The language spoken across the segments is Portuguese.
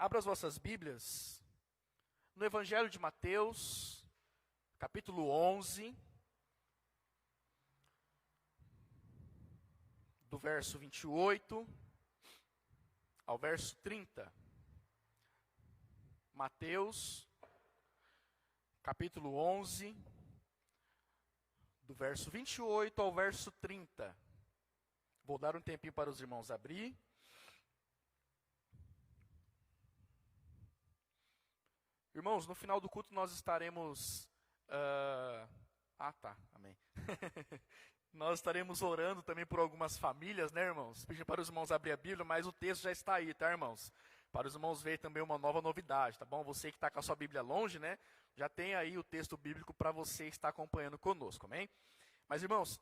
Abra as vossas Bíblias no Evangelho de Mateus, capítulo 11, do verso 28 ao verso 30. Mateus, capítulo 11, do verso 28 ao verso 30. Vou dar um tempinho para os irmãos abrir. Irmãos, no final do culto nós estaremos... amém. Nós estaremos orando também por algumas famílias, né, irmãos? Pedindo para os irmãos abrir a Bíblia, mas o texto já está aí, tá, irmãos? Para os irmãos verem também uma nova novidade, tá bom? Você que está com a sua Bíblia longe, né? Já tem aí o texto bíblico para você estar acompanhando conosco, amém? Mas, irmãos,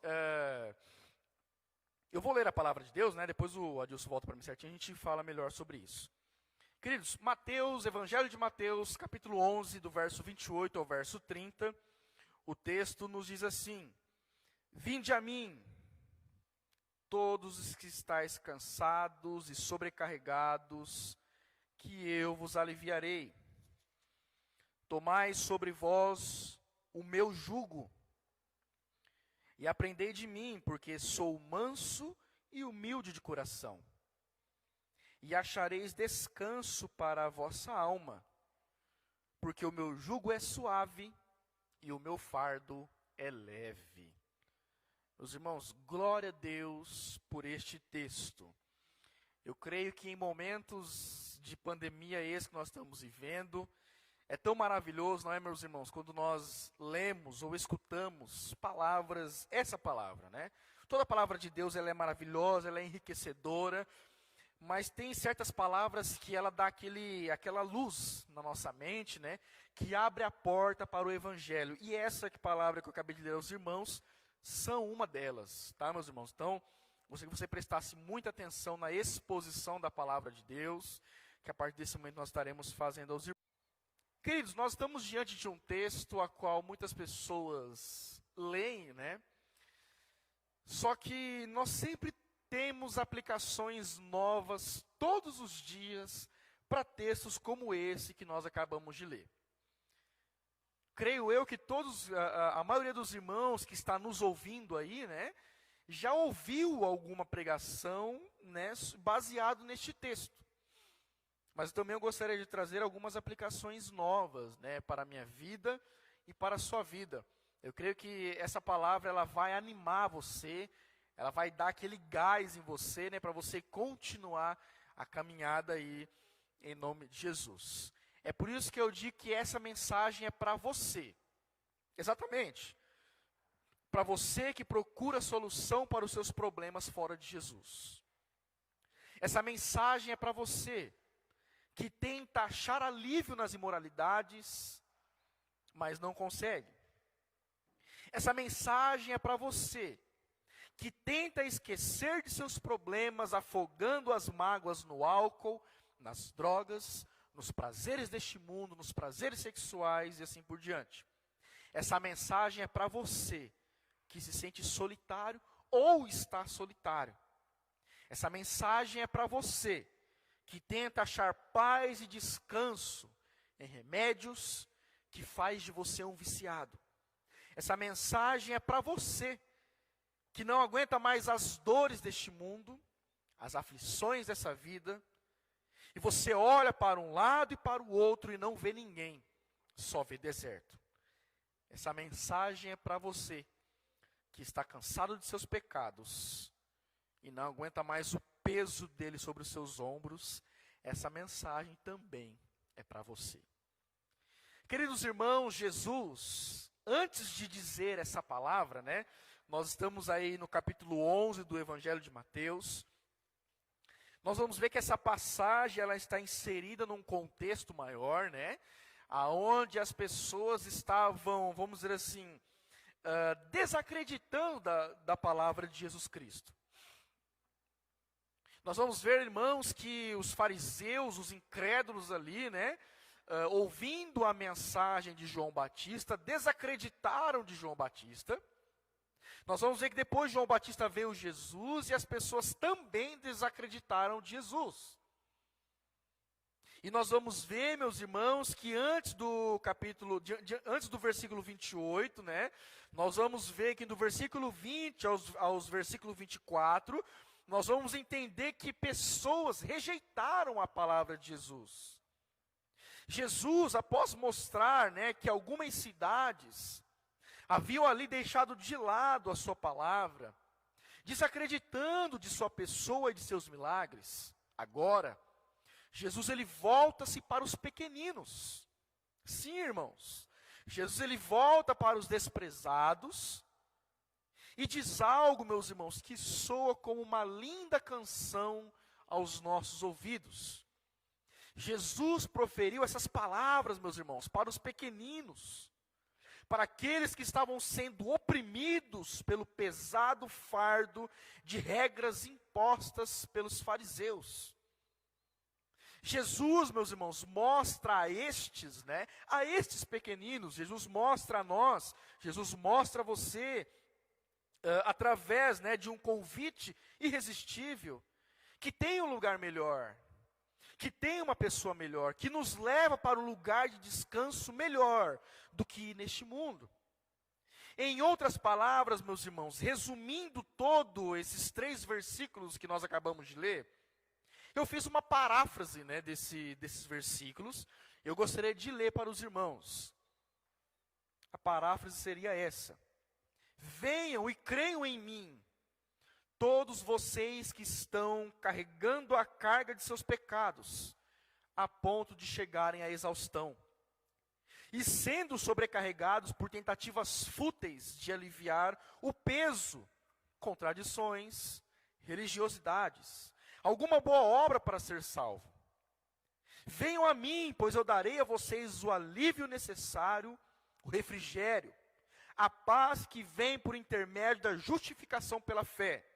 eu vou ler a palavra de Deus, né? Depois o Adilson volta para mim certinho, a gente fala melhor sobre isso. Queridos, Mateus, Evangelho de Mateus, capítulo 11, do verso 28 ao verso 30, o texto nos diz assim: Vinde a mim, todos os que estáis cansados e sobrecarregados, que eu vos aliviarei. Tomai sobre vós o meu jugo, e aprendei de mim, porque sou manso e humilde de coração. E achareis descanso para a vossa alma, porque o meu jugo é suave e o meu fardo é leve. Meus irmãos, glória a Deus por este texto. Eu creio que em momentos de pandemia esse que nós estamos vivendo, é tão maravilhoso, não é, meus irmãos, quando nós lemos ou escutamos palavras, essa palavra, né? Toda a palavra de Deus, ela é maravilhosa, ela é enriquecedora, mas tem certas palavras que ela dá aquela luz na nossa mente, né? Que abre a porta para o Evangelho. E essa palavra que eu acabei de ler aos irmãos, são uma delas, tá, meus irmãos? Então, gostaria que você prestasse muita atenção na exposição da palavra de Deus, que a partir desse momento nós estaremos fazendo aos irmãos. Queridos, nós estamos diante de um texto a qual muitas pessoas leem, né? Só que nós sempre temos aplicações novas todos os dias para textos como esse que nós acabamos de ler. Creio eu que a maioria dos irmãos que está nos ouvindo aí, né, já ouviu alguma pregação, né, baseado neste texto. Mas também eu gostaria de trazer algumas aplicações novas, né, para a minha vida e para a sua vida. Eu creio que essa palavra ela vai animar você, ela vai dar aquele gás em você, né, para você continuar a caminhada aí em nome de Jesus. É por isso que eu digo que essa mensagem é para você. Exatamente. Para você que procura solução para os seus problemas fora de Jesus. Essa mensagem é para você que tenta achar alívio nas imoralidades, mas não consegue. Essa mensagem é para você que tenta esquecer de seus problemas, afogando as mágoas no álcool, nas drogas, nos prazeres deste mundo, nos prazeres sexuais e assim por diante. Essa mensagem é para você que se sente solitário ou está solitário. Essa mensagem é para você que tenta achar paz e descanso em remédios que faz de você um viciado. Essa mensagem é para você que não aguenta mais as dores deste mundo, as aflições dessa vida, e você olha para um lado e para o outro e não vê ninguém, só vê deserto. Essa mensagem é para você que está cansado de seus pecados e não aguenta mais o peso dele sobre os seus ombros. Essa mensagem também é para você. Queridos irmãos, Jesus, antes de dizer essa palavra, né, nós estamos aí no capítulo 11 do Evangelho de Mateus. Nós vamos ver que essa passagem ela está inserida num contexto maior, né, aonde as pessoas estavam, vamos dizer assim, desacreditando da palavra de Jesus Cristo. Nós vamos ver, irmãos, que os fariseus, os incrédulos ali, né, ouvindo a mensagem de João Batista, desacreditaram de João Batista. Nós vamos ver que depois de João Batista veio Jesus e as pessoas também desacreditaram de Jesus. E nós vamos ver, meus irmãos, que antes do capítulo, antes do versículo 28, né, nós vamos ver que do versículo 20 aos versículo 24, nós vamos entender que pessoas rejeitaram a palavra de Jesus. Jesus, após mostrar, né, que algumas cidades haviam ali deixado de lado a sua palavra, desacreditando de sua pessoa e de seus milagres, agora, Jesus ele volta-se para os pequeninos. Sim, irmãos. Jesus ele volta para os desprezados e diz algo, meus irmãos, que soa como uma linda canção aos nossos ouvidos. Jesus proferiu essas palavras, meus irmãos, para os pequeninos, para aqueles que estavam sendo oprimidos pelo pesado fardo de regras impostas pelos fariseus. Jesus, meus irmãos, mostra a estes, né, a estes pequeninos, Jesus mostra a nós, Jesus mostra a você, através, né, de um convite irresistível, que tem um lugar melhor, que tem uma pessoa melhor, que nos leva para um lugar de descanso melhor do que neste mundo. Em outras palavras, meus irmãos, resumindo todos esses 3 versículos que nós acabamos de ler, eu fiz uma paráfrase, né, desses versículos. Eu gostaria de ler para os irmãos. A paráfrase seria essa: venham e creiam em mim, todos vocês que estão carregando a carga de seus pecados, a ponto de chegarem à exaustão, e sendo sobrecarregados por tentativas fúteis de aliviar o peso, contradições, religiosidades, alguma boa obra para ser salvo. Venham a mim, pois eu darei a vocês o alívio necessário, o refrigério, a paz que vem por intermédio da justificação pela fé,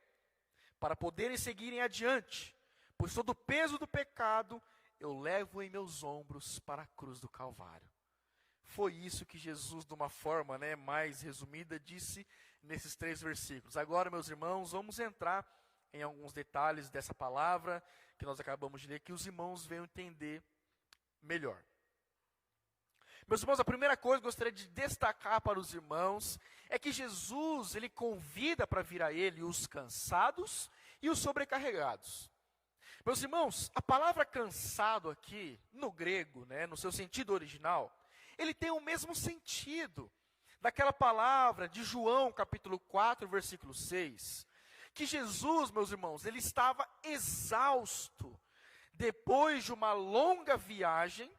para poderem seguirem adiante, pois todo o peso do pecado eu levo em meus ombros para a cruz do Calvário. Foi isso que Jesus, de uma forma, né, mais resumida, disse nesses 3 versículos. Agora, meus irmãos, vamos entrar em alguns detalhes dessa palavra que nós acabamos de ler, que os irmãos venham entender melhor. Meus irmãos, a primeira coisa que eu gostaria de destacar para os irmãos é que Jesus, ele convida para vir a ele os cansados e os sobrecarregados. Meus irmãos, a palavra cansado aqui, no grego, né, no seu sentido original, ele tem o mesmo sentido daquela palavra de João, capítulo 4, versículo 6, que Jesus, meus irmãos, ele estava exausto. Depois de uma longa viagem,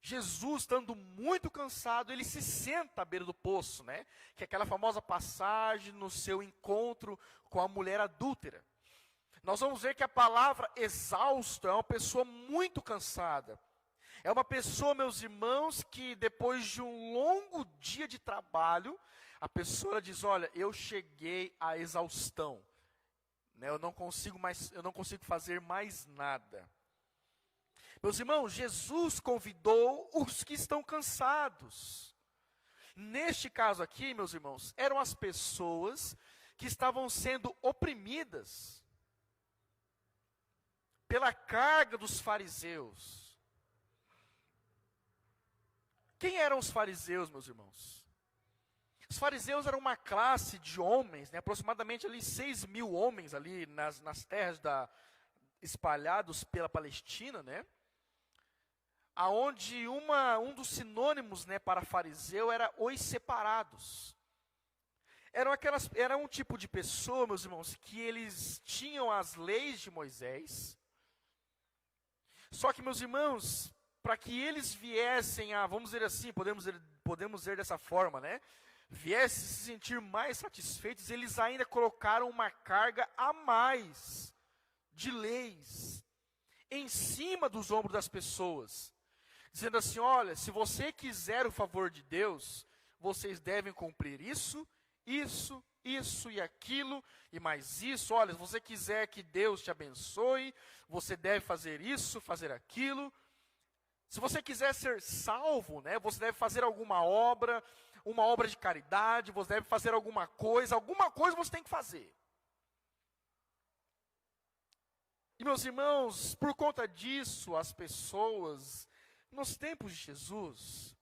Jesus, estando muito cansado, ele se senta à beira do poço, né? Que é aquela famosa passagem no seu encontro com a mulher adúltera. Nós vamos ver que a palavra exausto é uma pessoa muito cansada. É uma pessoa, meus irmãos, que depois de um longo dia de trabalho, a pessoa diz: olha, eu cheguei à exaustão, né? Eu não consigo fazer mais nada. Meus irmãos, Jesus convidou os que estão cansados. Neste caso aqui, meus irmãos, eram as pessoas que estavam sendo oprimidas pela carga dos fariseus. Quem eram os fariseus, meus irmãos? Os fariseus eram uma classe de homens, né, aproximadamente ali 6.000 homens ali nas terras espalhados pela Palestina, né? Aonde um dos sinônimos, né, para fariseu era os separados. Era um tipo de pessoa, meus irmãos, que eles tinham as leis de Moisés. Só que, meus irmãos, para que eles viessem a, vamos dizer assim, podemos dizer dessa forma, né? Viessem se sentir mais satisfeitos, eles ainda colocaram uma carga a mais de leis em cima dos ombros das pessoas, dizendo assim: olha, se você quiser o favor de Deus, vocês devem cumprir isso, isso, isso e aquilo, e mais isso. Olha, se você quiser que Deus te abençoe, você deve fazer isso, fazer aquilo. Se você quiser ser salvo, né, você deve fazer alguma obra, uma obra de caridade, você deve fazer alguma coisa você tem que fazer. E meus irmãos, por conta disso, as pessoas, nos tempos de Jesus,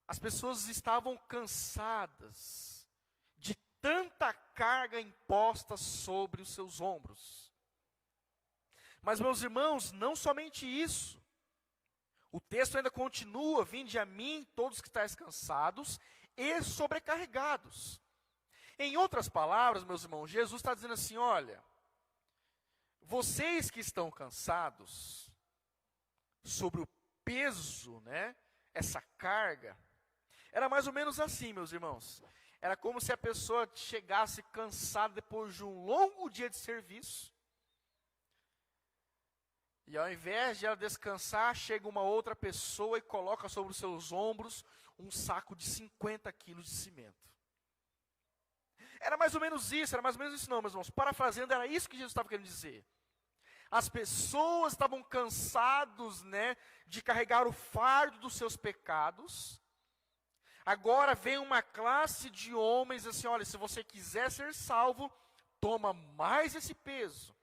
as pessoas estavam cansadas de tanta carga imposta sobre os seus ombros. Mas, meus irmãos, não somente isso. O texto ainda continua: vinde a mim todos que estáis cansados e sobrecarregados. Em outras palavras, meus irmãos, Jesus está dizendo assim: olha, vocês que estão cansados, sobre o peso, né, essa carga, era mais ou menos assim, meus irmãos. Era como se a pessoa chegasse cansada depois de um longo dia de serviço, e ao invés de ela descansar, chega uma outra pessoa e coloca sobre os seus ombros um saco de 50 quilos de cimento. Era mais ou menos isso não, meus irmãos. Parafraseando, era isso que Jesus estava querendo dizer. As pessoas estavam cansados, né, de carregar o fardo dos seus pecados. Agora vem uma classe de homens assim: olha, se você quiser ser salvo, toma mais esse peso.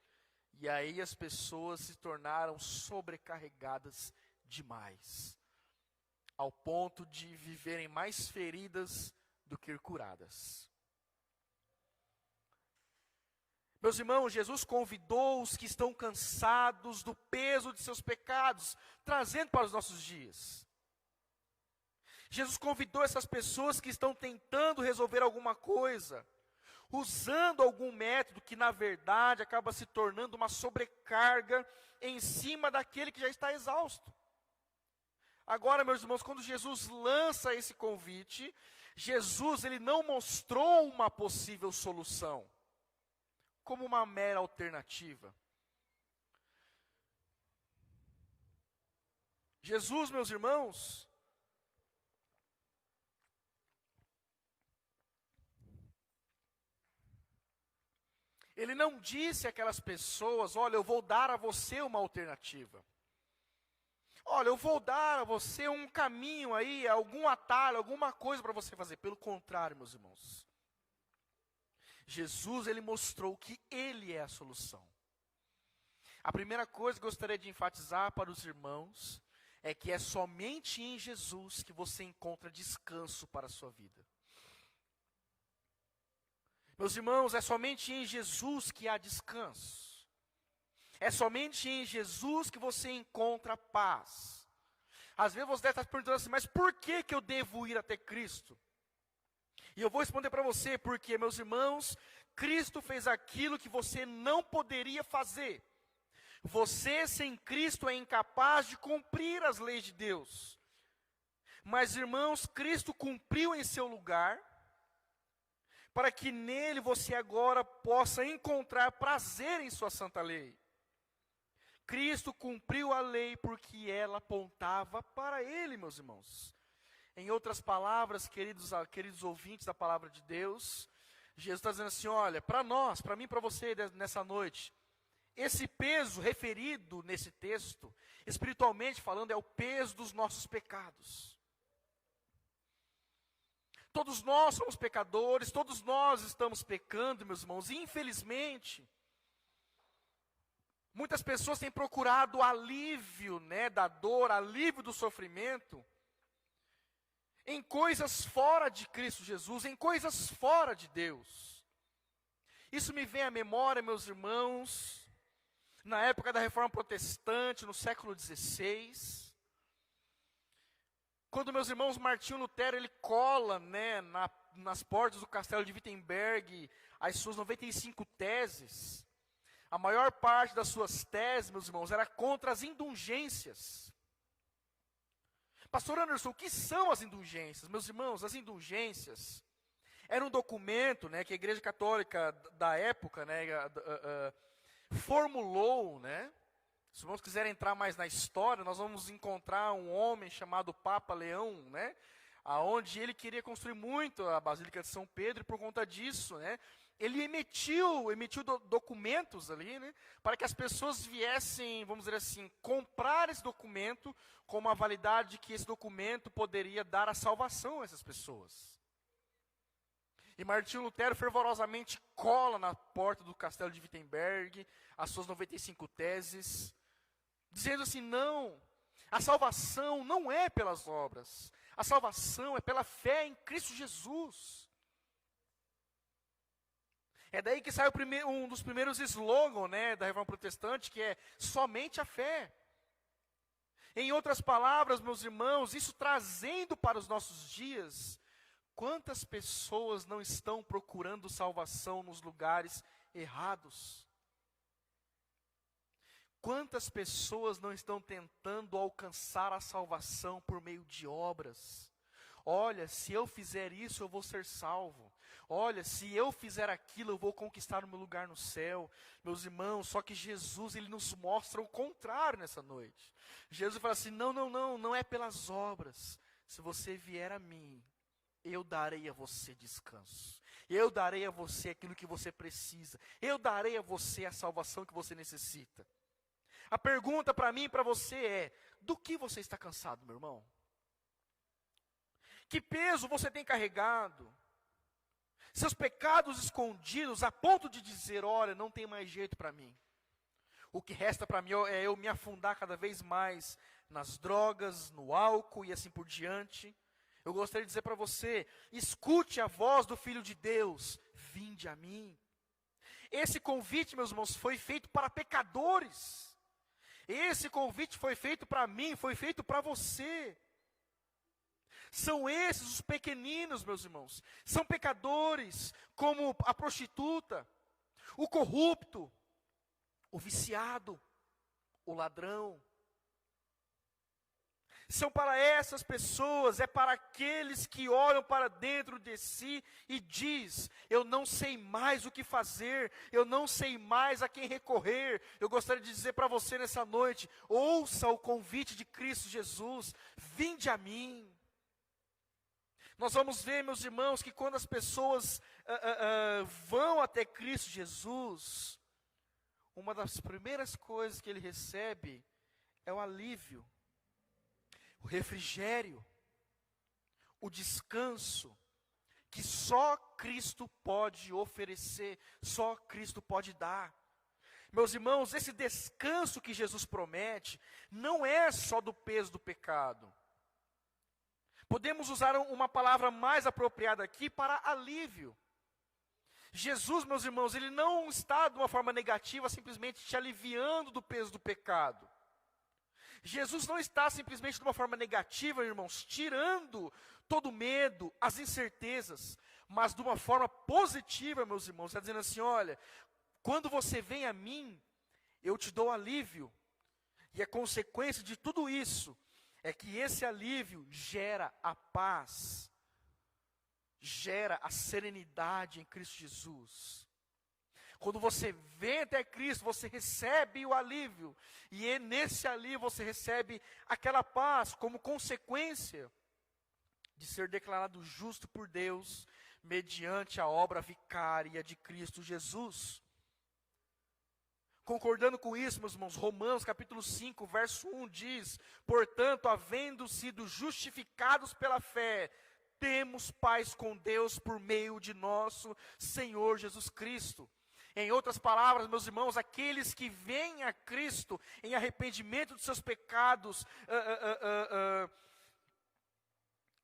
E aí as pessoas se tornaram sobrecarregadas demais, ao ponto de viverem mais feridas do que curadas. Meus irmãos, Jesus convidou os que estão cansados do peso de seus pecados, trazendo para os nossos dias. Jesus convidou essas pessoas que estão tentando resolver alguma coisa, usando algum método que, na verdade, acaba se tornando uma sobrecarga em cima daquele que já está exausto. Agora, meus irmãos, quando Jesus lança esse convite, Jesus, ele não mostrou uma possível solução como uma mera alternativa. Jesus, meus irmãos, ele não disse àquelas pessoas: olha, eu vou dar a você uma alternativa. Olha, eu vou dar a você um caminho aí, algum atalho, alguma coisa para você fazer. Pelo contrário, meus irmãos. Jesus, ele mostrou que ele é a solução. A primeira coisa que eu gostaria de enfatizar para os irmãos é que é somente em Jesus que você encontra descanso para a sua vida. Meus irmãos, é somente em Jesus que há descanso. É somente em Jesus que você encontra paz. Às vezes você deve estar se perguntando assim: mas por que eu devo ir até Cristo? E eu vou responder para você: porque, meus irmãos, Cristo fez aquilo que você não poderia fazer. Você, sem Cristo, é incapaz de cumprir as leis de Deus. Mas, irmãos, Cristo cumpriu em seu lugar, para que nele você agora possa encontrar prazer em sua santa lei. Cristo cumpriu a lei porque ela apontava para ele, meus irmãos. Em outras palavras, queridos ouvintes da palavra de Deus, Jesus está dizendo assim: olha, para nós, para mim e para você nessa noite, esse peso referido nesse texto, espiritualmente falando, é o peso dos nossos pecados. Todos nós somos pecadores, todos nós estamos pecando, meus irmãos, e infelizmente, muitas pessoas têm procurado alívio, né, da dor, alívio do sofrimento, em coisas fora de Cristo Jesus, em coisas fora de Deus. Isso me vem à memória, meus irmãos, na época da Reforma Protestante, no século XVI, quando meus irmãos Martinho Lutero, ele cola, né, nas portas do castelo de Wittenberg as suas 95 teses. A maior parte das suas teses, meus irmãos, era contra as indulgências. Pastor Anderson, o que são as indulgências? Meus irmãos, as indulgências era um documento, né, que a Igreja Católica da época, né, formulou, né? Se os irmãos quiserem entrar mais na história, nós vamos encontrar um homem chamado Papa Leão, né, aonde ele queria construir muito a Basílica de São Pedro, e por conta disso, né, ele emitiu documentos ali, né, para que as pessoas viessem, vamos dizer assim, comprar esse documento com uma validade que esse documento poderia dar a salvação a essas pessoas. E Martinho Lutero fervorosamente cola na porta do castelo de Wittenberg as suas 95 teses, dizendo assim: não, a salvação não é pelas obras, a salvação é pela fé em Cristo Jesus. É daí que sai um dos primeiros slogans, né, da Reforma Protestante, que é somente a fé. Em outras palavras, meus irmãos, isso trazendo para os nossos dias, quantas pessoas não estão procurando salvação nos lugares errados? Quantas pessoas não estão tentando alcançar a salvação por meio de obras? Olha, se eu fizer isso, eu vou ser salvo. Olha, se eu fizer aquilo, eu vou conquistar o meu lugar no céu. Meus irmãos, só que Jesus, ele nos mostra o contrário nessa noite. Jesus fala assim: não é pelas obras. Se você vier a mim, eu darei a você descanso. Eu darei a você aquilo que você precisa. Eu darei a você a salvação que você necessita. A pergunta para mim e para você é: do que você está cansado, meu irmão? Que peso você tem carregado? Seus pecados escondidos a ponto de dizer: olha, não tem mais jeito para mim. O que resta para mim é eu me afundar cada vez mais nas drogas, no álcool e assim por diante. Eu gostaria de dizer para você: escute a voz do Filho de Deus, vinde a mim. Esse convite, meus irmãos, foi feito para pecadores. Esse convite foi feito para mim, foi feito para você. São esses os pequeninos, meus irmãos. São pecadores, como a prostituta, o corrupto, o viciado, o ladrão. São para essas pessoas, é para aqueles que olham para dentro de si e diz: eu não sei mais o que fazer, eu não sei mais a quem recorrer. Eu gostaria de dizer para você nessa noite: ouça o convite de Cristo Jesus, vinde a mim. Nós vamos ver, meus irmãos, que quando as pessoas vão até Cristo Jesus, uma das primeiras coisas que ele recebe é o alívio, o refrigério, o descanso, que só Cristo pode oferecer, só Cristo pode dar. Meus irmãos, esse descanso que Jesus promete, não é só do peso do pecado. Podemos usar uma palavra mais apropriada aqui para alívio. Jesus, meus irmãos, ele não está de uma forma negativa, simplesmente te aliviando do peso do pecado. Jesus não está simplesmente de uma forma negativa, irmãos, tirando todo o medo, as incertezas, mas de uma forma positiva, meus irmãos, está dizendo assim: olha, quando você vem a mim, eu te dou alívio, e a consequência de tudo isso é que esse alívio gera a paz, gera a serenidade em Cristo Jesus. Quando você vem até Cristo, você recebe o alívio, e nesse alívio você recebe aquela paz como consequência de ser declarado justo por Deus, mediante a obra vicária de Cristo Jesus. Concordando com isso, meus irmãos, Romanos capítulo 5, verso 1 diz: portanto, havendo sido justificados pela fé, temos paz com Deus por meio de nosso Senhor Jesus Cristo. Em outras palavras, meus irmãos, aqueles que vêm a Cristo em arrependimento dos seus pecados,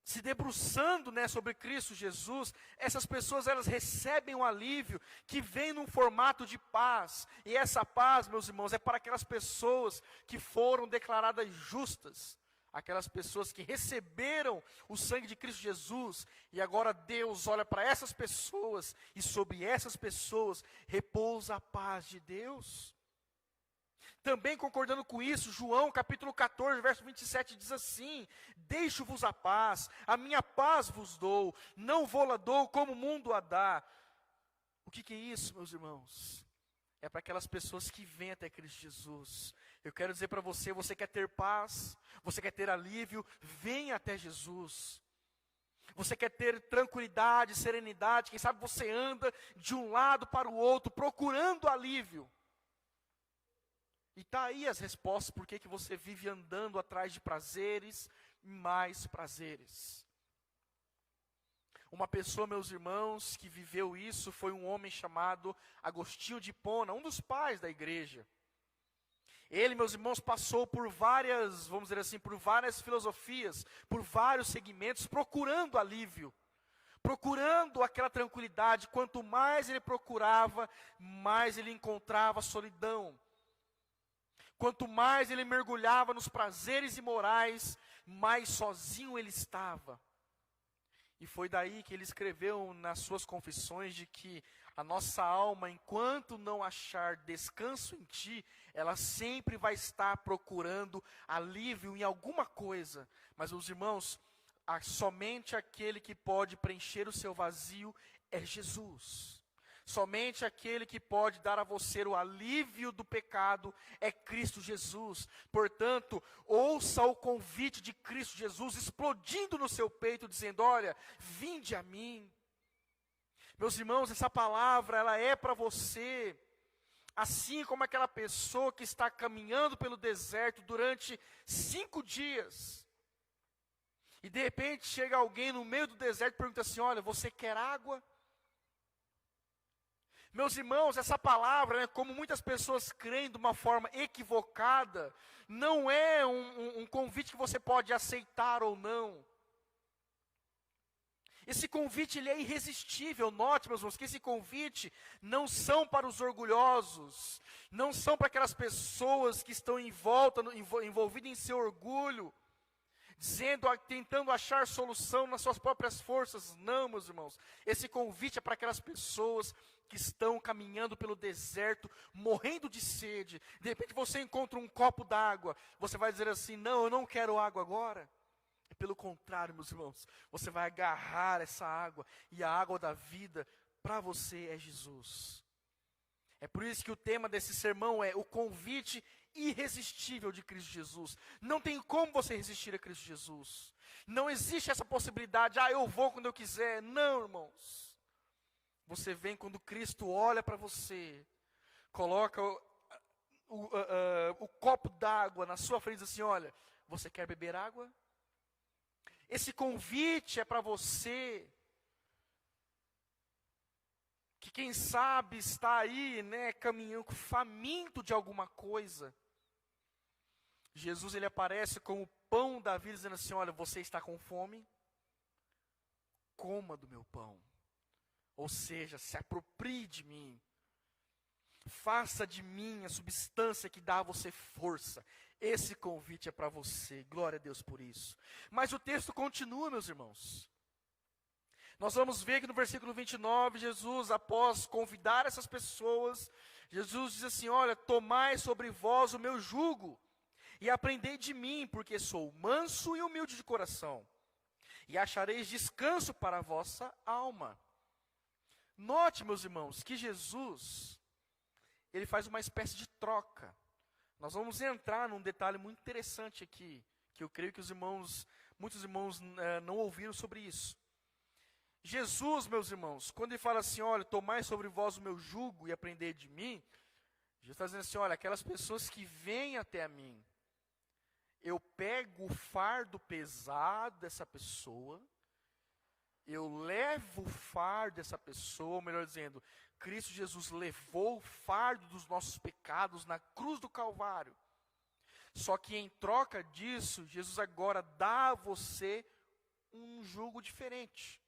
se debruçando, né, sobre Cristo Jesus, essas pessoas, elas recebem um alívio que vem num formato de paz. E essa paz, meus irmãos, é para aquelas pessoas que foram declaradas justas, aquelas pessoas que receberam o sangue de Cristo Jesus, e agora Deus olha para essas pessoas, e sobre essas pessoas repousa a paz de Deus. Também concordando com isso, João capítulo 14, verso 27 diz assim: deixo-vos a paz, a minha paz vos dou, não vou-la dou como o mundo a dá. O que é isso, meus irmãos? É para aquelas pessoas que vêm até Cristo Jesus. Eu quero dizer para você, você quer ter paz, você quer ter alívio, venha até Jesus. Você quer ter tranquilidade, serenidade, quem sabe você anda de um lado para o outro, procurando alívio. E está aí as respostas, por que você vive andando atrás de prazeres e mais prazeres. Uma pessoa, meus irmãos, que viveu isso foi um homem chamado Agostinho de Hipona, um dos pais da igreja. Ele, meus irmãos, passou por várias, vamos dizer assim, por várias filosofias, por vários segmentos, procurando alívio, procurando aquela tranquilidade. Quanto mais ele procurava, mais ele encontrava solidão. Quanto mais ele mergulhava nos prazeres imorais, mais sozinho ele estava. E foi daí que ele escreveu nas suas confissões de que a nossa alma, enquanto não achar descanso em ti, ela sempre vai estar procurando alívio em alguma coisa. Mas, meus irmãos, somente aquele que pode preencher o seu vazio é Jesus. Somente aquele que pode dar a você o alívio do pecado é Cristo Jesus. Portanto, ouça o convite de Cristo Jesus explodindo no seu peito, dizendo: olha, vinde a mim. Meus irmãos, essa palavra, ela é para você. Assim como aquela pessoa que está caminhando pelo deserto durante 5 dias. E de repente chega alguém no meio do deserto e pergunta assim: olha, você quer água? Meus irmãos, essa palavra, né, como muitas pessoas creem de uma forma equivocada, não é um convite que você pode aceitar ou não. Esse convite ele é irresistível. Note, meus irmãos, que esse convite não são para os orgulhosos, não são para aquelas pessoas que estão envolvidas em seu orgulho, tentando achar solução nas suas próprias forças. Não, meus irmãos, esse convite é para aquelas pessoas que estão caminhando pelo deserto, morrendo de sede. De repente você encontra um copo d'água, você vai dizer assim: não, eu não quero água agora. Pelo contrário, meus irmãos, você vai agarrar essa água, e a água da vida para você é Jesus. É por isso que o tema desse sermão é o convite irresistível de Cristo Jesus. Não tem como você resistir a Cristo Jesus. Não existe essa possibilidade: eu vou quando eu quiser. Não, irmãos. Você vem quando Cristo olha para você, coloca o copo d'água na sua frente e diz assim: olha, você quer beber água? Esse convite é para você, que quem sabe está aí, né, caminhando, faminto de alguma coisa. Jesus, ele aparece como o pão da vida, dizendo assim: olha, você está com fome? Coma do meu pão. Ou seja, se aproprie de mim. Faça de mim a substância que dá a você força. Esse convite é para você. Glória a Deus por isso. Mas o texto continua, meus irmãos. Nós vamos ver que no versículo 29, Jesus, após convidar essas pessoas, Jesus diz assim: olha, tomai sobre vós o meu jugo, e aprendei de mim, porque sou manso e humilde de coração, e achareis descanso para a vossa alma. Note, meus irmãos, que Jesus, ele faz uma espécie de troca. Nós vamos entrar num detalhe muito interessante aqui, que eu creio que muitos irmãos não ouviram sobre isso. Jesus, meus irmãos, quando ele fala assim: olha, tomai sobre vós o meu jugo e aprendei de mim, Jesus está dizendo assim: olha, aquelas pessoas que vêm até a mim, eu pego o fardo pesado dessa pessoa, eu levo o fardo dessa pessoa, ou melhor dizendo, Cristo Jesus levou o fardo dos nossos pecados na cruz do Calvário. Só que em troca disso, Jesus agora dá a você um jugo diferente.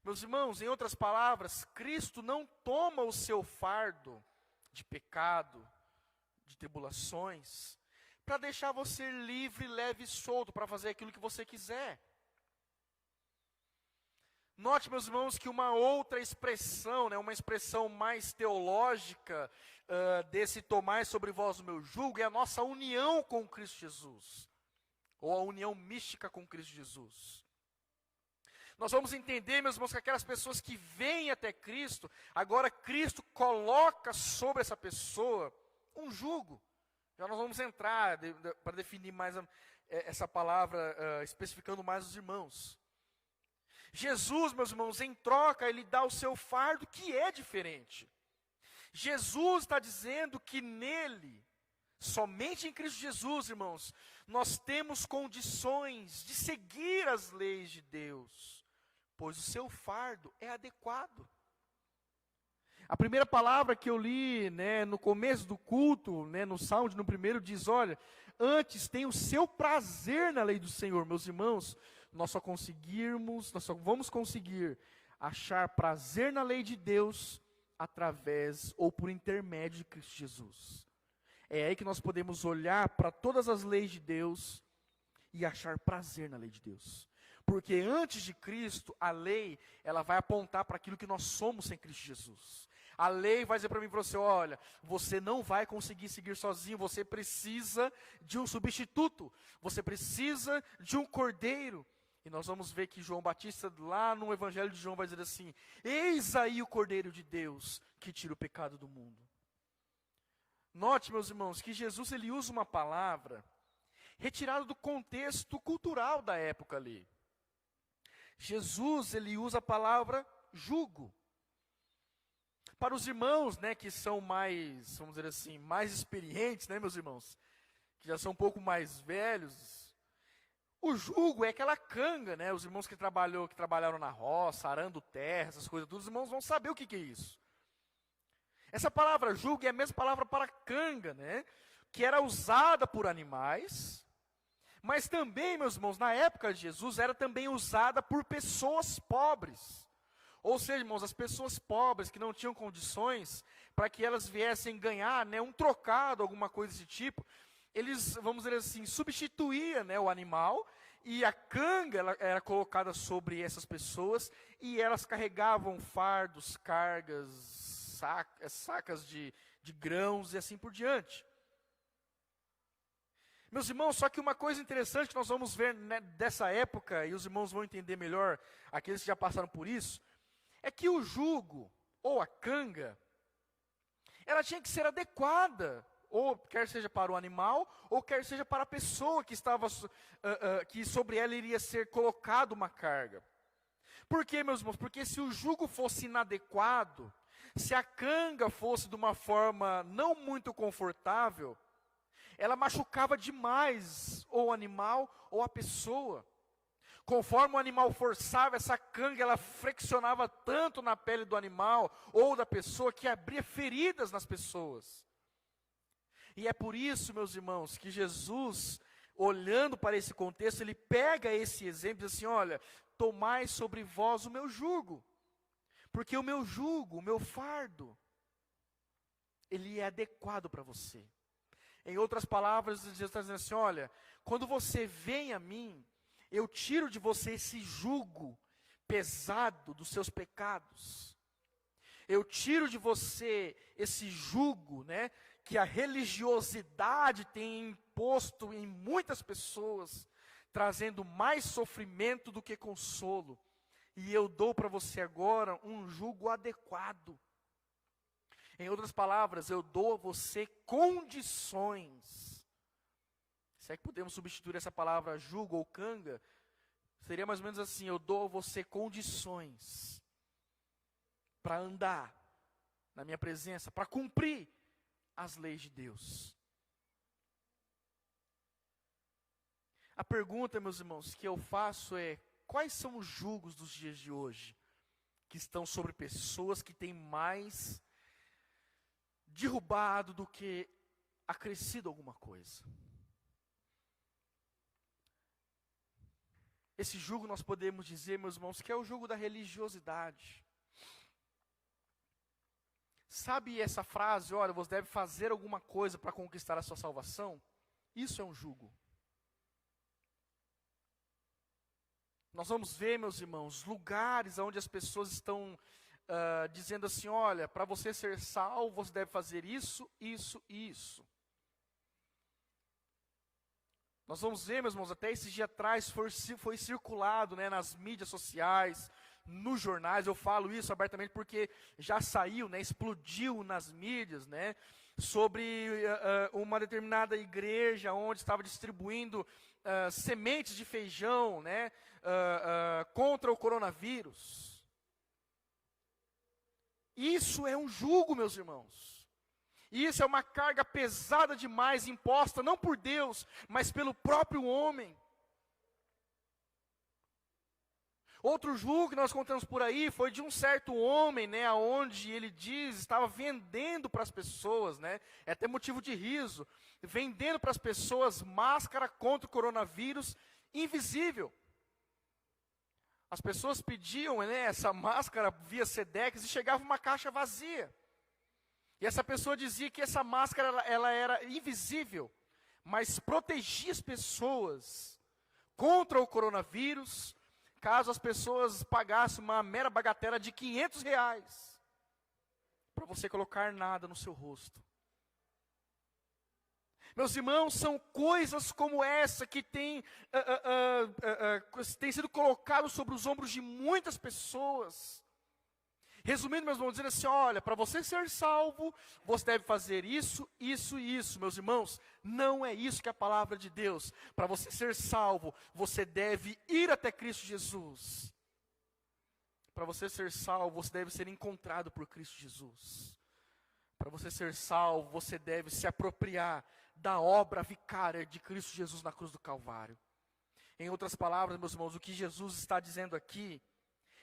Meus irmãos, em outras palavras, Cristo não toma o seu fardo de pecado, de tribulações, para deixar você livre, leve e solto, para fazer aquilo que você quiser. Note, meus irmãos, que uma outra expressão, né, uma expressão mais teológica desse tomar sobre vós o meu jugo, é a nossa união com Cristo Jesus, ou a união mística com Cristo Jesus. Nós vamos entender, meus irmãos, que aquelas pessoas que vêm até Cristo, agora Cristo coloca sobre essa pessoa um jugo. Já nós vamos entrar para definir mais essa palavra, especificando mais os irmãos. Jesus, meus irmãos, em troca, ele dá o seu fardo, que é diferente. Jesus está dizendo que nele, somente em Cristo Jesus, irmãos, nós temos condições de seguir as leis de Deus. pois o seu fardo é adequado. A primeira palavra que eu li, né, no começo do culto, né, no Salmo, no primeiro, diz, olha, antes tem o seu prazer na lei do Senhor. Meus irmãos, nós só vamos conseguir achar prazer na lei de Deus através ou por intermédio de Cristo Jesus. É aí que nós podemos olhar para todas as leis de Deus e achar prazer na lei de Deus. Porque antes de Cristo, a lei, ela vai apontar para aquilo que nós somos sem Cristo Jesus. A lei vai dizer para mim e para você, olha, você não vai conseguir seguir sozinho, você precisa de um substituto, você precisa de um cordeiro. E nós vamos ver que João Batista, lá no Evangelho de João, vai dizer assim, eis aí o cordeiro de Deus, que tira o pecado do mundo. Note, meus irmãos, que Jesus, ele usa uma palavra retirada do contexto cultural da época ali. Jesus, ele usa a palavra jugo. Para os irmãos, né, que são mais, vamos dizer assim, mais experientes, né, meus irmãos, que já são um pouco mais velhos, o jugo é aquela canga, né, os irmãos que trabalharam na roça, arando terra, essas coisas, todos os irmãos vão saber o que é isso. Essa palavra jugo é a mesma palavra para canga, né, que era usada por animais, mas também, meus irmãos, na época de Jesus, era também usada por pessoas pobres. Ou seja, irmãos, as pessoas pobres que não tinham condições para que elas viessem ganhar, né, um trocado, alguma coisa desse tipo, eles, vamos dizer assim, substituíam, né, o animal, e a canga ela era colocada sobre essas pessoas, e elas carregavam fardos, cargas, sacas de grãos e assim por diante. Meus irmãos, só que uma coisa interessante que nós vamos ver, né, dessa época, e os irmãos vão entender melhor, aqueles que já passaram por isso, é que o jugo, ou a canga, ela tinha que ser adequada, ou quer seja para o animal, ou quer seja para a pessoa que estava, que sobre ela iria ser colocada uma carga. Por quê, meus irmãos? Porque se o jugo fosse inadequado, se a canga fosse de uma forma não muito confortável, ela machucava demais ou o animal ou a pessoa. Conforme o animal forçava, essa canga, ela flexionava tanto na pele do animal ou da pessoa, que abria feridas nas pessoas. E é por isso, meus irmãos, que Jesus, olhando para esse contexto, ele pega esse exemplo e diz assim, olha, tomai sobre vós o meu jugo, porque o meu jugo, o meu fardo, ele é adequado para você. Em outras palavras, Jesus está dizendo assim, olha, quando você vem a mim, eu tiro de você esse jugo pesado dos seus pecados. Eu tiro de você esse jugo, né, que a religiosidade tem imposto em muitas pessoas, trazendo mais sofrimento do que consolo. E eu dou para você agora um jugo adequado. Em outras palavras, eu dou a você condições. Se é que podemos substituir essa palavra jugo ou canga, seria mais ou menos assim, eu dou a você condições para andar na minha presença, para cumprir as leis de Deus. A pergunta, meus irmãos, que eu faço é, quais são os jugos dos dias de hoje, que estão sobre pessoas que têm mais derrubado do que acrescido alguma coisa? Esse jugo nós podemos dizer, meus irmãos, que é o jugo da religiosidade. Sabe essa frase, olha, você deve fazer alguma coisa para conquistar a sua salvação? Isso é um jugo. Nós vamos ver, meus irmãos, lugares onde as pessoas estão dizendo assim, olha, para você ser salvo, você deve fazer isso, isso e isso. Nós vamos ver, meus irmãos, até esses dias atrás foi circulado, né, nas mídias sociais, nos jornais, eu falo isso abertamente porque já saiu, né, explodiu nas mídias, né, sobre uma determinada igreja onde estava distribuindo sementes de feijão, né, contra o coronavírus. Isso é um jugo, meus irmãos. Isso é uma carga pesada demais, imposta não por Deus, mas pelo próprio homem. Outro jugo que nós contamos por aí foi de um certo homem, né, onde ele diz, estava vendendo para as pessoas, né, é até motivo de riso, vendendo para as pessoas máscara contra o coronavírus invisível. As pessoas pediam, né, essa máscara via Sedex e chegava uma caixa vazia. E essa pessoa dizia que essa máscara ela era invisível, mas protegia as pessoas contra o coronavírus, caso as pessoas pagassem uma mera bagatela de R$ 500 para você colocar nada no seu rosto. Meus irmãos, são coisas como essa que tem sido colocado sobre os ombros de muitas pessoas. Resumindo, meus irmãos, dizendo assim, olha, para você ser salvo, você deve fazer isso, isso e isso. Meus irmãos, não é isso que é a palavra de Deus. Para você ser salvo, você deve ir até Cristo Jesus. Para você ser salvo, você deve ser encontrado por Cristo Jesus. Para você ser salvo, você deve se apropriar da obra vicária de Cristo Jesus na cruz do Calvário. Em outras palavras, meus irmãos, o que Jesus está dizendo aqui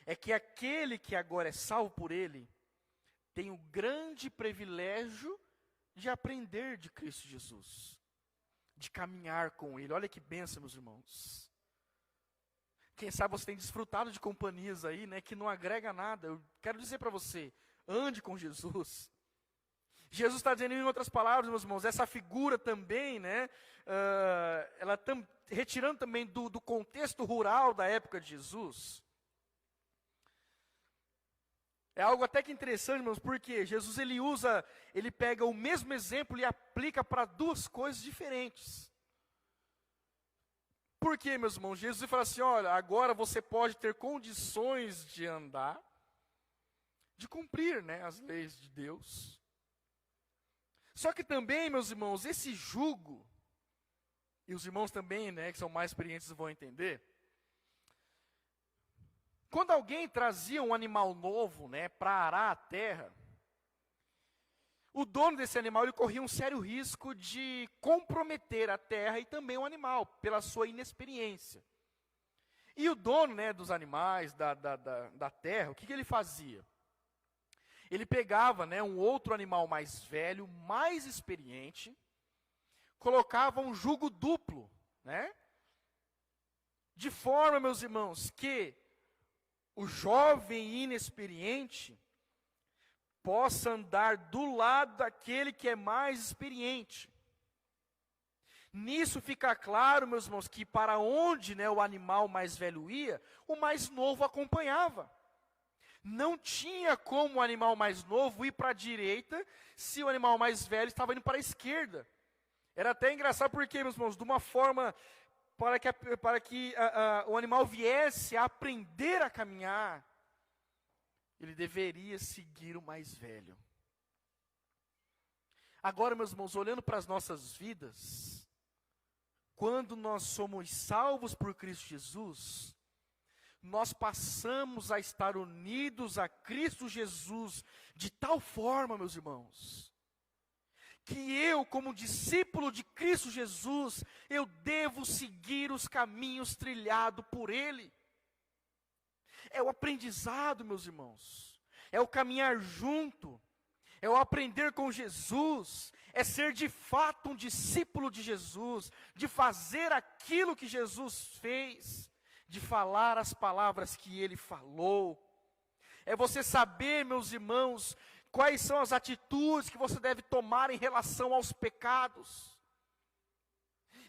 é que aquele que agora é salvo por Ele, tem o grande privilégio de aprender de Cristo Jesus, de caminhar com Ele. Olha que bênção, meus irmãos. Quem sabe você tem desfrutado de companhias aí, né, que não agrega nada. Eu quero dizer para você, ande com Jesus. Jesus está dizendo, em outras palavras, meus irmãos, essa figura também, né, ela retirando também do contexto rural da época de Jesus. É algo até que interessante, irmãos, porque Jesus ele pega o mesmo exemplo e aplica para duas coisas diferentes. Por quê, meus irmãos? Jesus fala assim, olha, agora você pode ter condições de andar, de cumprir, né, as leis de Deus. Só que também, meus irmãos, esse jugo, e os irmãos também, né, que são mais experientes vão entender, quando alguém trazia um animal novo, né, para arar a terra, o dono desse animal ele corria um sério risco de comprometer a terra e também o animal, pela sua inexperiência. E o dono, né, dos animais, da terra, o que ele fazia? Ele pegava, né, um outro animal mais velho, mais experiente, colocava um jugo duplo, né, de forma, meus irmãos, que o jovem inexperiente possa andar do lado daquele que é mais experiente. Nisso fica claro, meus irmãos, que para onde, né, o animal mais velho ia, o mais novo acompanhava. Não tinha como o animal mais novo ir para a direita, se o animal mais velho estava indo para a esquerda. Era até engraçado porque, meus irmãos, de uma forma para que o animal viesse a aprender a caminhar, ele deveria seguir o mais velho. Agora, meus irmãos, olhando para as nossas vidas, quando nós somos salvos por Cristo Jesus, nós passamos a estar unidos a Cristo Jesus de tal forma, meus irmãos, que eu, como discípulo de Cristo Jesus, eu devo seguir os caminhos trilhados por Ele. É o aprendizado, meus irmãos, é o caminhar junto, é o aprender com Jesus, é ser de fato um discípulo de Jesus, de fazer aquilo que Jesus fez, de falar as palavras que Ele falou. É você saber, meus irmãos, quais são as atitudes que você deve tomar em relação aos pecados.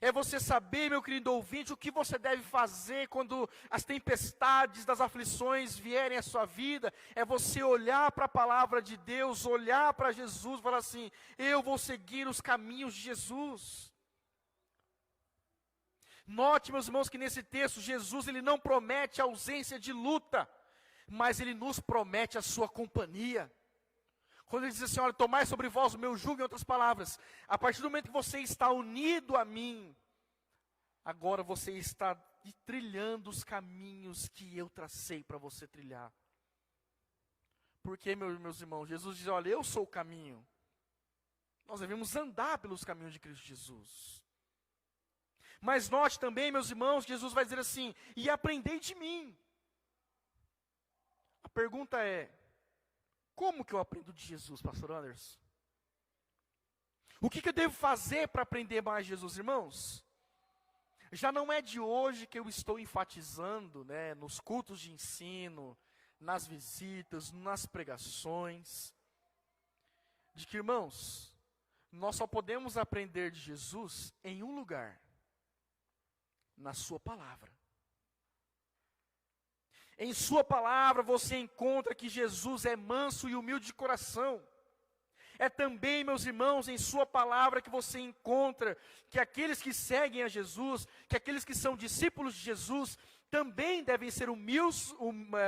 É você saber, meu querido ouvinte, o que você deve fazer quando as tempestades das aflições vierem à sua vida. É você olhar para a palavra de Deus, olhar para Jesus e falar assim, eu vou seguir os caminhos de Jesus. Note, meus irmãos, que nesse texto, Jesus ele não promete a ausência de luta, mas Ele nos promete a sua companhia. Quando Ele diz assim, olha, tomai sobre vós o meu jugo, em outras palavras, a partir do momento que você está unido a mim, agora você está trilhando os caminhos que eu tracei para você trilhar. Porque, meus irmãos, Jesus diz, olha, eu sou o caminho. Nós devemos andar pelos caminhos de Cristo Jesus. Mas note também, meus irmãos, Jesus vai dizer assim, e aprendei de mim. A pergunta é, como que eu aprendo de Jesus, pastor Anderson? O que eu devo fazer para aprender mais de Jesus, irmãos? Já não é de hoje que eu estou enfatizando, né, nos cultos de ensino, nas visitas, nas pregações, de que, irmãos, nós só podemos aprender de Jesus em um lugar, na sua palavra. Em sua palavra você encontra que Jesus é manso e humilde de coração. É também, meus irmãos, em sua palavra que você encontra que aqueles que seguem a Jesus, que aqueles que são discípulos de Jesus, também devem ser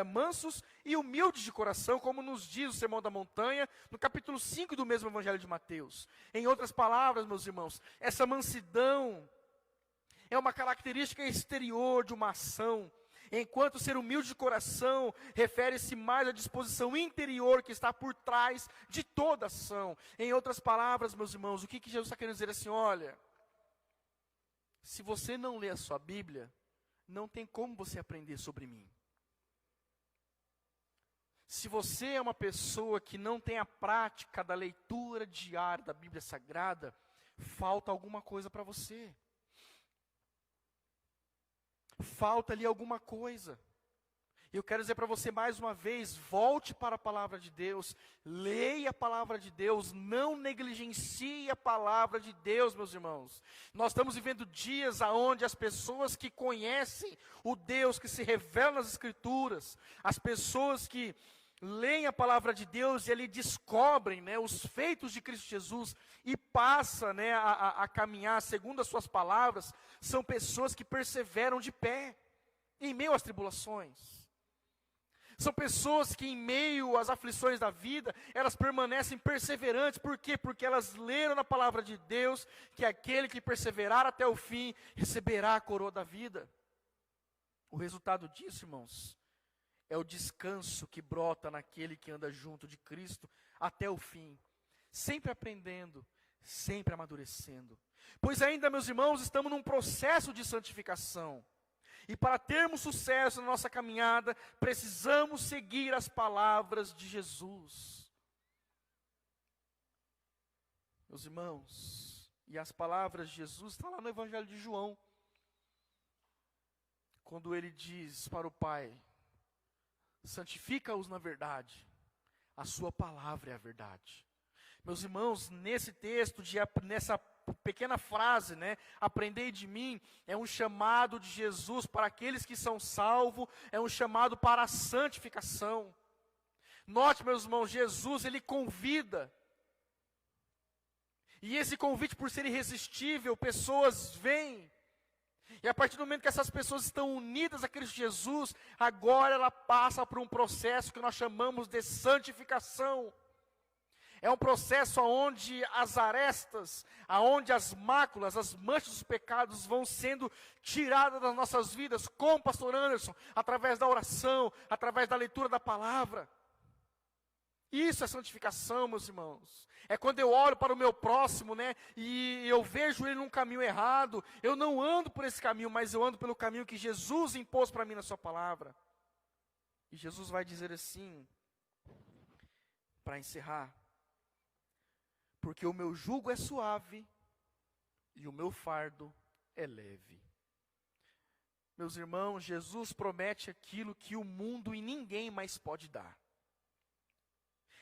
mansos e humildes de coração, como nos diz o Sermão da Montanha, no capítulo 5 do mesmo Evangelho de Mateus. Em outras palavras, meus irmãos, essa mansidão é uma característica exterior de uma ação, enquanto ser humilde de coração refere-se mais à disposição interior que está por trás de toda ação. Em outras palavras, meus irmãos, o que Jesus está querendo dizer assim? Olha, se você não lê a sua Bíblia, não tem como você aprender sobre mim. Se você é uma pessoa que não tem a prática da leitura diária da Bíblia Sagrada, falta alguma coisa para você. Falta ali alguma coisa. Eu quero dizer para você mais uma vez, volte para a palavra de Deus, leia a palavra de Deus, não negligencie a palavra de Deus, meus irmãos. Nós estamos vivendo dias onde as pessoas que conhecem o Deus que se revela nas Escrituras, as pessoas que leem a palavra de Deus e ali descobrem, né, os feitos de Cristo Jesus e passa, né, a caminhar segundo as suas palavras, são pessoas que perseveram de pé em meio às tribulações. São pessoas que em meio às aflições da vida, elas permanecem perseverantes. Por quê? Porque elas leram na palavra de Deus que aquele que perseverar até o fim receberá a coroa da vida. O resultado disso, irmãos, é o descanso que brota naquele que anda junto de Cristo até o fim, sempre aprendendo, sempre amadurecendo. Pois ainda, meus irmãos, estamos num processo de santificação. E para termos sucesso na nossa caminhada, precisamos seguir as palavras de Jesus. Meus irmãos, e as palavras de Jesus estão lá no Evangelho de João, quando ele diz para o Pai: santifica-os na verdade, a sua palavra é a verdade. Meus irmãos, nesse texto, nessa pequena frase, né, aprendei de mim, é um chamado de Jesus para aqueles que são salvos, é um chamado para a santificação. Note, meus irmãos, Jesus, ele convida, e esse convite, por ser irresistível, pessoas vêm, e a partir do momento que essas pessoas estão unidas a Cristo Jesus, agora ela passa por um processo que nós chamamos de santificação. É um processo onde as arestas, onde as máculas, as manchas dos pecados vão sendo tiradas das nossas vidas, como o pastor Anderson, através da oração, através da leitura da palavra. Isso é santificação, meus irmãos. É quando eu olho para o meu próximo, né, e eu vejo ele num caminho errado, eu não ando por esse caminho, mas eu ando pelo caminho que Jesus impôs para mim na sua palavra. E Jesus vai dizer assim, para encerrar: porque o meu jugo é suave e o meu fardo é leve. Meus irmãos, Jesus promete aquilo que o mundo e ninguém mais pode dar.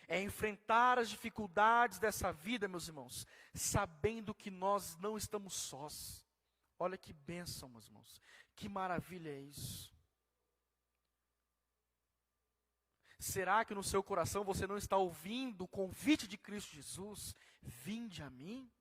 É enfrentar as dificuldades dessa vida, meus irmãos, sabendo que nós não estamos sós. Olha que bênção, meus irmãos. Que maravilha é isso. Será que no seu coração você não está ouvindo o convite de Cristo Jesus? Vinde a mim.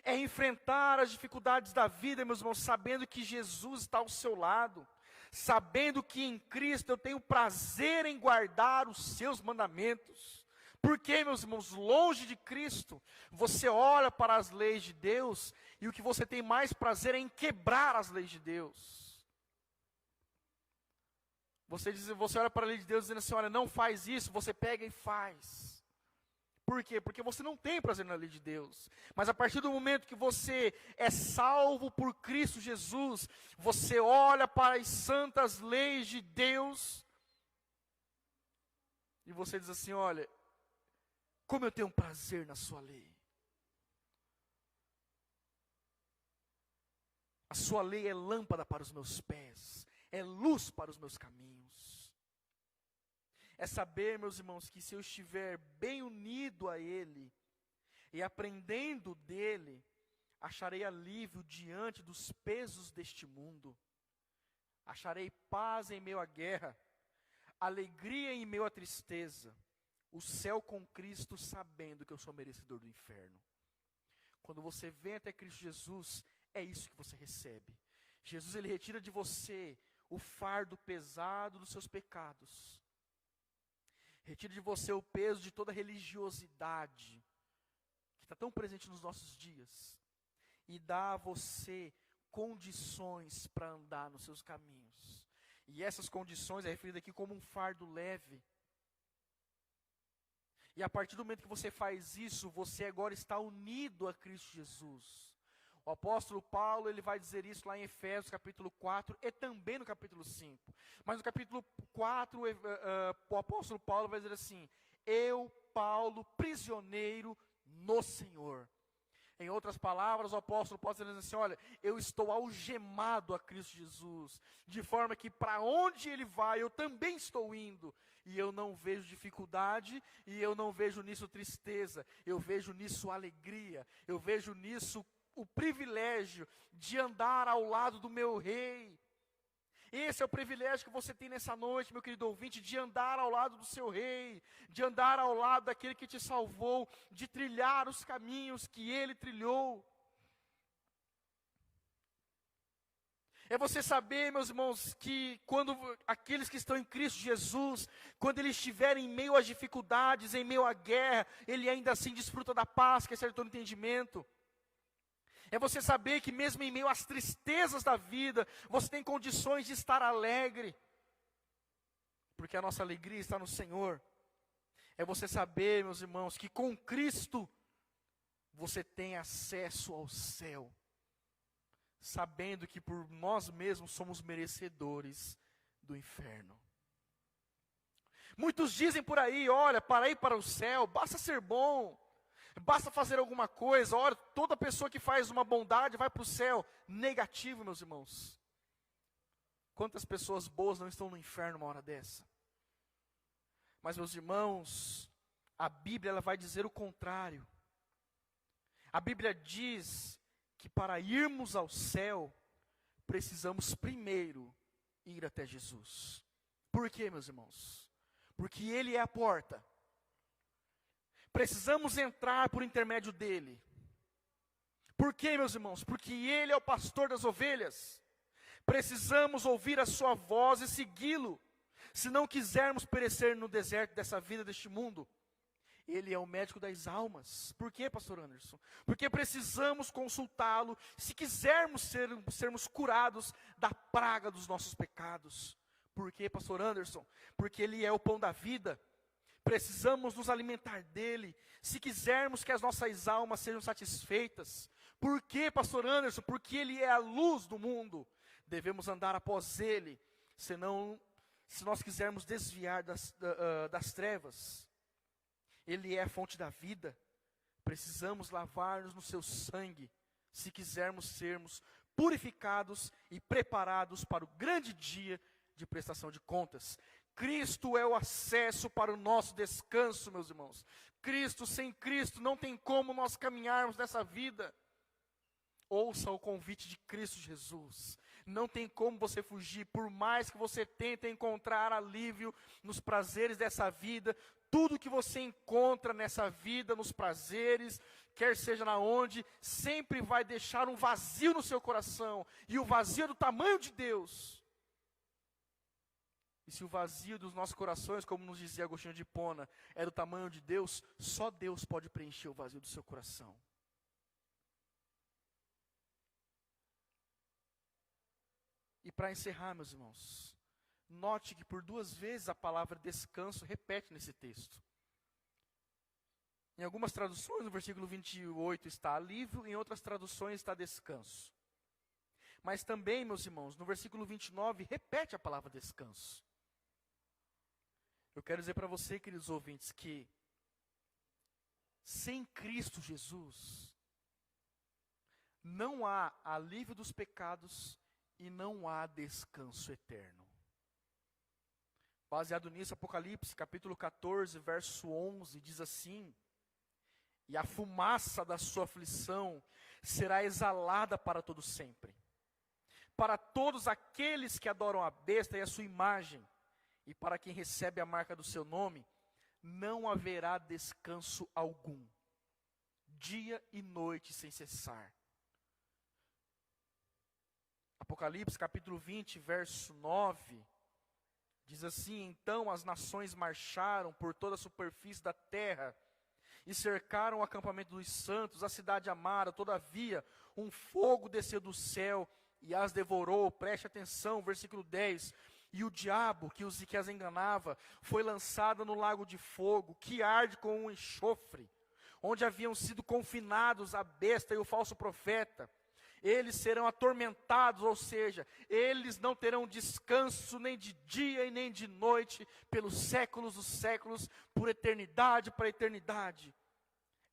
É enfrentar as dificuldades da vida, meus irmãos, sabendo que Jesus está ao seu lado. Sabendo que em Cristo eu tenho prazer em guardar os seus mandamentos. Porque, meus irmãos, longe de Cristo, você olha para as leis de Deus e o que você tem mais prazer é em quebrar as leis de Deus. Você olha para a lei de Deus dizendo assim, olha, não faz isso, você pega e faz. Por quê? Porque você não tem prazer na lei de Deus. Mas a partir do momento que você é salvo por Cristo Jesus, você olha para as santas leis de Deus e você diz assim: olha, como eu tenho prazer na sua lei. A sua lei é lâmpada para os meus pés, é luz para os meus caminhos. É saber, meus irmãos, que se eu estiver bem unido a Ele e aprendendo dEle, acharei alívio diante dos pesos deste mundo. Acharei paz em meio à guerra, alegria em meio à tristeza, o céu com Cristo, sabendo que eu sou merecedor do inferno. Quando você vem até Cristo Jesus, é isso que você recebe. Jesus, Ele retira de você o fardo pesado dos seus pecados. Retira de você o peso de toda religiosidade, que está tão presente nos nossos dias, e dá a você condições para andar nos seus caminhos. E essas condições é referido aqui como um fardo leve. E a partir do momento que você faz isso, você agora está unido a Cristo Jesus. O apóstolo Paulo, ele vai dizer isso lá em Efésios capítulo 4 e também no capítulo 5. Mas no capítulo 4, o apóstolo Paulo vai dizer assim: eu, Paulo, prisioneiro no Senhor. Em outras palavras, o apóstolo Paulo está dizendo assim: olha, eu estou algemado a Cristo Jesus, de forma que para onde Ele vai, eu também estou indo. E eu não vejo dificuldade, e eu não vejo nisso tristeza, eu vejo nisso alegria, eu vejo nisso o privilégio de andar ao lado do meu rei. Esse é o privilégio que você tem nessa noite, meu querido ouvinte, de andar ao lado do seu rei, de andar ao lado daquele que te salvou, de trilhar os caminhos que ele trilhou. É você saber, meus irmãos, que quando aqueles que estão em Cristo Jesus, quando eles estiverem em meio às dificuldades, em meio à guerra, ele ainda assim desfruta da paz, que é certo entendimento. É você saber que mesmo em meio às tristezas da vida, você tem condições de estar alegre, porque a nossa alegria está no Senhor. É você saber, meus irmãos, que com Cristo, você tem acesso ao céu, sabendo que por nós mesmos somos merecedores do inferno. Muitos dizem por aí: olha, para ir para o céu, basta ser bom, basta fazer alguma coisa. Olha, toda pessoa que faz uma bondade vai para o céu. Negativo, meus irmãos. Quantas pessoas boas não estão no inferno uma hora dessa? Mas, meus irmãos, a Bíblia ela vai dizer o contrário. A Bíblia diz que para irmos ao céu, precisamos primeiro ir até Jesus. Por quê, meus irmãos? Porque Ele é a porta. Precisamos entrar por intermédio dEle. Por quê, meus irmãos? Porque Ele é o pastor das ovelhas. Precisamos ouvir a sua voz e segui-lo, se não quisermos perecer no deserto dessa vida, deste mundo. Ele é o médico das almas. Por quê, pastor Anderson? Porque precisamos consultá-lo, se quisermos sermos curados da praga dos nossos pecados. Por quê, pastor Anderson? Porque Ele é o pão da vida. Precisamos nos alimentar dEle, se quisermos que as nossas almas sejam satisfeitas. Por quê, pastor Anderson? Porque Ele é a luz do mundo. Devemos andar após Ele, senão, se nós quisermos desviar das trevas. Ele é a fonte da vida. Precisamos lavar-nos no seu sangue, se quisermos sermos purificados e preparados para o grande dia de prestação de contas. Cristo é o acesso para o nosso descanso, meus irmãos. Sem Cristo, não tem como nós caminharmos nessa vida. Ouça o convite de Cristo Jesus. Não tem como você fugir, por mais que você tente encontrar alívio nos prazeres dessa vida. Tudo que você encontra nessa vida, nos prazeres, quer seja na onde, sempre vai deixar um vazio no seu coração. E o vazio é do tamanho de Deus. E se o vazio dos nossos corações, como nos dizia Agostinho de Hipona, é do tamanho de Deus, só Deus pode preencher o vazio do seu coração. E para encerrar, meus irmãos, note que por 2 vezes a palavra descanso repete nesse texto. Em algumas traduções, no versículo 28 está alívio, em outras traduções está descanso. Mas também, meus irmãos, no versículo 29, repete a palavra descanso. Eu quero dizer para você, queridos ouvintes, que sem Cristo Jesus, não há alívio dos pecados e não há descanso eterno. Baseado nisso, Apocalipse, capítulo 14, verso 11, diz assim: e a fumaça da sua aflição será exalada para todo sempre. Para todos aqueles que adoram a besta e a sua imagem, e para quem recebe a marca do seu nome, não haverá descanso algum, dia e noite sem cessar. Apocalipse capítulo 20, verso 9, diz assim: então as nações marcharam por toda a superfície da terra, e cercaram o acampamento dos santos, a cidade amada. Todavia, um fogo desceu do céu, e as devorou. Preste atenção, versículo 10. E o diabo, que as enganava, foi lançado no lago de fogo, que arde com um enxofre, onde haviam sido confinados a besta e o falso profeta. Eles serão atormentados, ou seja, eles não terão descanso nem de dia e nem de noite, pelos séculos dos séculos, por eternidade para eternidade.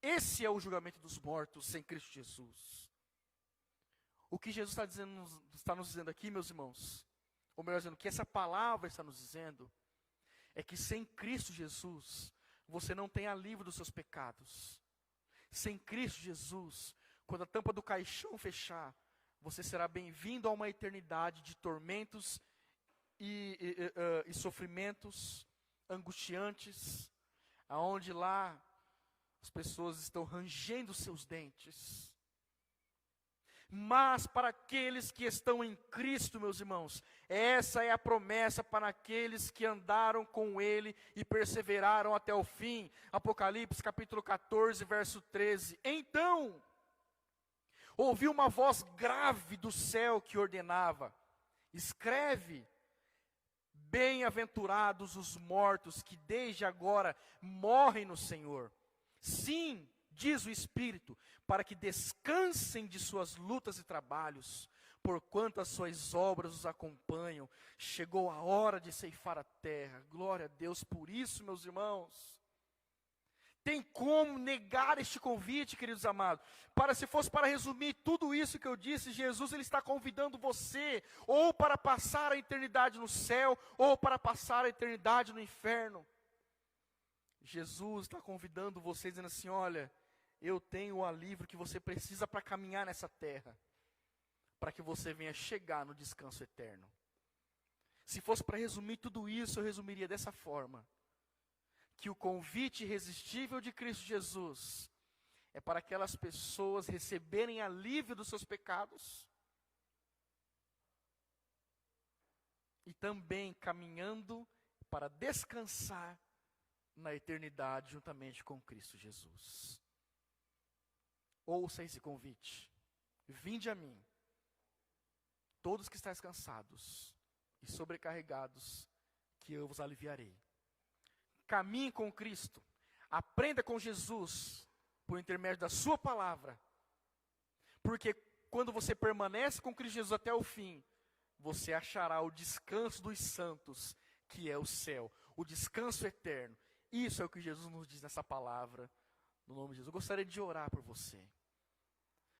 Esse é o julgamento dos mortos sem Cristo Jesus. O que Jesus está nos dizendo aqui, meus irmãos, ou melhor dizendo, o que essa palavra está nos dizendo, é que sem Cristo Jesus, você não tem alívio dos seus pecados. Sem Cristo Jesus, quando a tampa do caixão fechar, você será bem-vindo a uma eternidade de tormentos e sofrimentos angustiantes, aonde lá as pessoas estão rangendo seus dentes. Mas para aqueles que estão em Cristo, meus irmãos, essa é a promessa para aqueles que andaram com Ele e perseveraram até o fim. Apocalipse capítulo 14, verso 13. Então ouvi uma voz grave do céu que ordenava: escreve, bem-aventurados os mortos que desde agora morrem no Senhor. Sim, diz o Espírito, para que descansem de suas lutas e trabalhos, porquanto as suas obras os acompanham. Chegou a hora de ceifar a terra. Glória a Deus por isso, meus irmãos. Tem como negar este convite, queridos amados? Se fosse para resumir tudo isso que eu disse, Jesus ele está convidando você, ou para passar a eternidade no céu, ou para passar a eternidade no inferno. Jesus está convidando você, dizendo assim: olha, eu tenho o alívio que você precisa para caminhar nessa terra, para que você venha chegar no descanso eterno. Se fosse para resumir tudo isso, eu resumiria dessa forma: que o convite irresistível de Cristo Jesus é para aquelas pessoas receberem alívio dos seus pecados e também caminhando para descansar na eternidade juntamente com Cristo Jesus. Ouça esse convite: vinde a mim, todos que estáis cansados e sobrecarregados, que eu vos aliviarei. Caminhe com Cristo, aprenda com Jesus, por intermédio da sua palavra, porque quando você permanece com Cristo Jesus até o fim, você achará o descanso dos santos, que é o céu, o descanso eterno. Isso é o que Jesus nos diz nessa palavra, no nome de Jesus. Eu gostaria de orar por você.